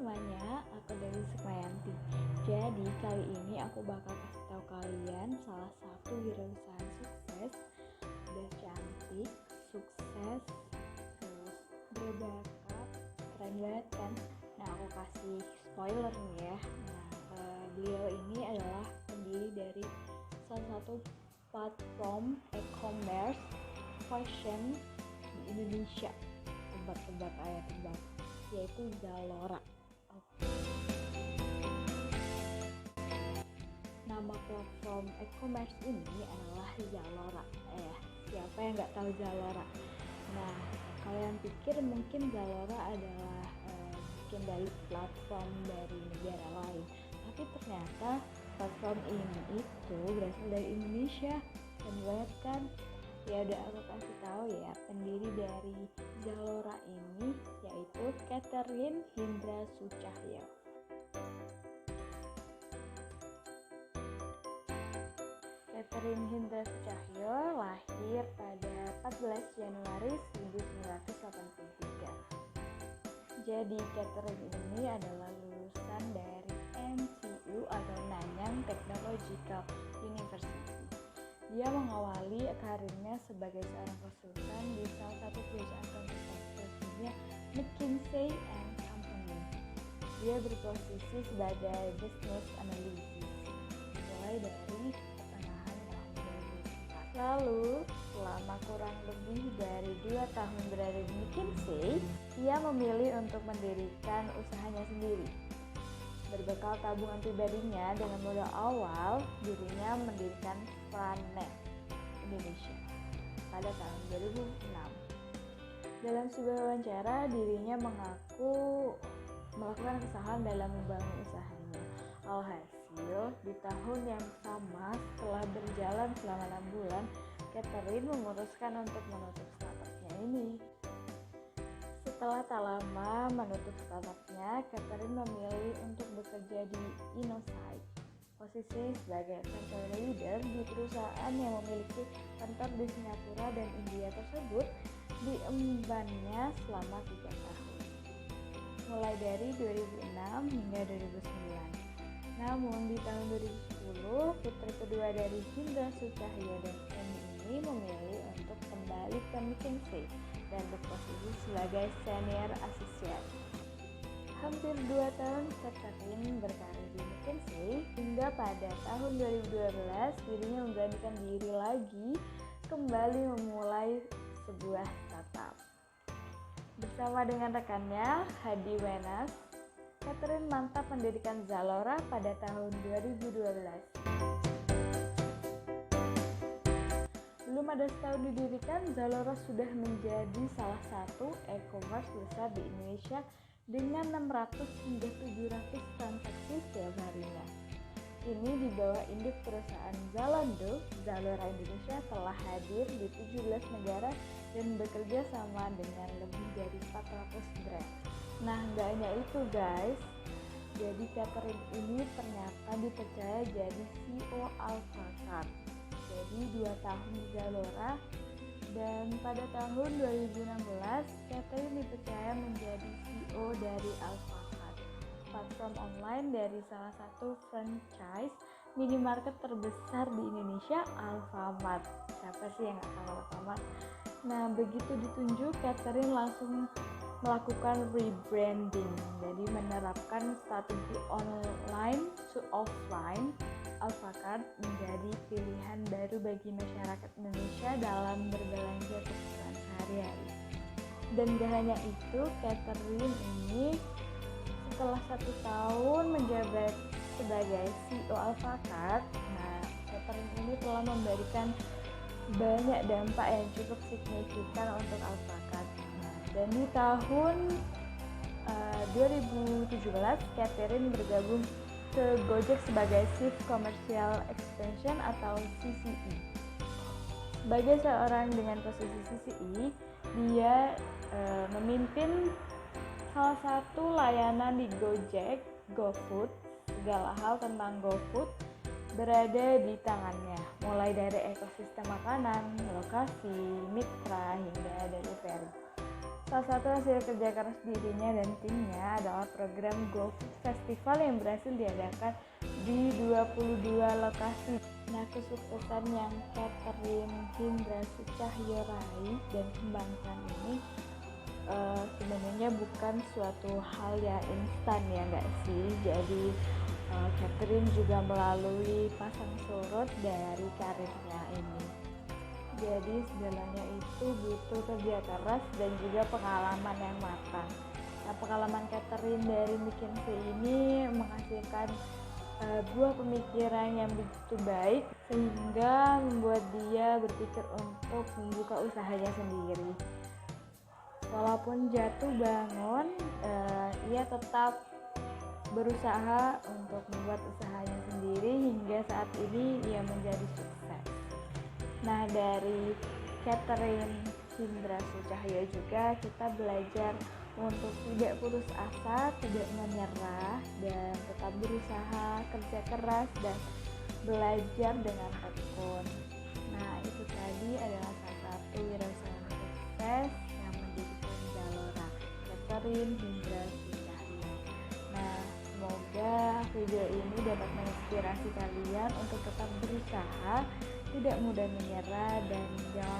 semuanya, aku dari Sukmayanti. Jadi kali ini aku bakal kasih tahu kalian salah satu wirausaha sukses, udah cantik, sukses, terus berbakat, keren banget kan? Nah aku kasih spoiler nih ya. Beliau ini adalah pendiri dari salah satu platform e-commerce fashion di Indonesia. Tebak-tebak, ayat tebak, yaitu Zalora. Nama platform e-commerce ini adalah Zalora. Siapa yang nggak tahu Zalora? Nah, kalian pikir mungkin Zalora adalah bikin dari platform dari negara lain, tapi ternyata platform ini itu berasal dari Indonesia. Dan banget kan? Ya udah aku kasih tahu ya, pendiri dari Zalora ini yaitu Catherine Hindra Sucahyo. Catherine Hindra Sucahyo lahir pada 14 Januari 1983. Jadi Catherine ini adalah lulusan dari NTU atau Nanyang Technological University. Dia mengawali karirnya sebagai seorang konsultan di salah satu perusahaan konsultan dunia, McKinsey & Company. Dia berposisi sebagai business analyst mulai dari pertengahan tahun 2004. Lalu, selama kurang lebih dari 2 tahun berada di McKinsey, ia memilih untuk mendirikan usahanya sendiri. Berbekal tabungan pribadinya dengan modal awal, dirinya mendirikan Planet Indonesia pada tahun 2006. Dalam sebuah wawancara, dirinya mengaku melakukan kesalahan dalam membangun usahanya. Alhasil, di tahun yang sama setelah berjalan selama 6 bulan, Catherine memutuskan untuk menutup startupnya ini. Setelah tak lama menutup startupnya, Catherine memilih untuk bekerja di Innosight, posisi sebagai country leader di perusahaan yang memiliki kantor di Singapura dan India tersebut diembannya selama 3 tahun, mulai dari 2006 hingga 2009. Namun di tahun 2010, putri kedua dari Hindra Sucahyo dan Eni ini memilih untuk kembali ke McKinsey dan berposisi sebagai senior associate. Hampir 2 tahun Catherine berkarir di McKinsey hingga pada tahun 2012 dirinya menggantikan diri lagi kembali memulai sebuah startup. Bersama dengan rekannya Hadi Wenas, Catherine mantap mendirikan Zalora pada tahun 2012. Belum ada setahun didirikan, Zalora sudah menjadi salah satu e-commerce besar di Indonesia dengan 600 hingga 700 transaksi setiap harinya. Ini di bawah induk perusahaan Zalando, Zalora Indonesia telah hadir di 17 negara dan bekerja sama dengan lebih dari 400 brand. Nah, nggak hanya itu guys, jadi Catherine ini ternyata dipercaya jadi CEO Alfacart. Jadi 2 tahun di Zalora, dan pada tahun 2016 Catherine dipercaya menjadi CEO dari Alfacart, platform online dari salah satu franchise minimarket terbesar di Indonesia, Alfamart. Siapa sih yang nggak tahu Alfamart? Nah, begitu ditunjuk, Catherine langsung melakukan rebranding, jadi menerapkan strategi online to offline. Alfacart menjadi pilihan baru bagi masyarakat Indonesia dalam berbelanja kebutuhan sehari-hari. Dan gak hanya itu, Catherine ini setelah 1 tahun menjabat sebagai CEO Alfacart, Catherine ini telah memberikan banyak dampak yang cukup signifikan untuk Alfacart. Dan di tahun 2017, Catherine bergabung ke Gojek sebagai Chief Commercial Expansion atau CCE. Sebagai seorang dengan posisi CCE, dia memimpin salah satu layanan di Gojek, GoFood. Segala hal tentang GoFood berada di tangannya, mulai dari ekosistem makanan, lokasi, mitra, hingga delivery. Salah satu hasil kerja keras dirinya dan timnya adalah program Go Food Festival yang berhasil diadakan di 22 lokasi. Nah, kesuksesan yang Catherine Hindra Cahyo raih dan kembangkan ini sebenarnya bukan suatu hal yang instan ya nggak sih. Jadi Catherine juga melalui pasang surut dari karirnya ini. Jadi segalanya itu butuh kerja keras dan juga pengalaman yang matang. Nah, pengalaman Catherine dari McKinsey ini menghasilkan buah pemikiran yang begitu baik sehingga membuat dia berpikir untuk membuka usahanya sendiri. Walaupun jatuh bangun, ia tetap berusaha untuk membuat usahanya sendiri hingga saat ini ia menjadi sukses. Nah, dari Catherine Hindra Cahyo juga kita belajar untuk tidak putus asa, tidak menyerah, dan tetap berusaha, kerja keras, dan belajar dengan tekun. Nah, itu tadi adalah salah satu wirausahawan sukses yang mendirikan Zalora, Catherine Hindra Cahyo. Nah, semoga video ini dapat menginspirasi kalian untuk tetap berusaha, tidak mudah menyerah, dan jangan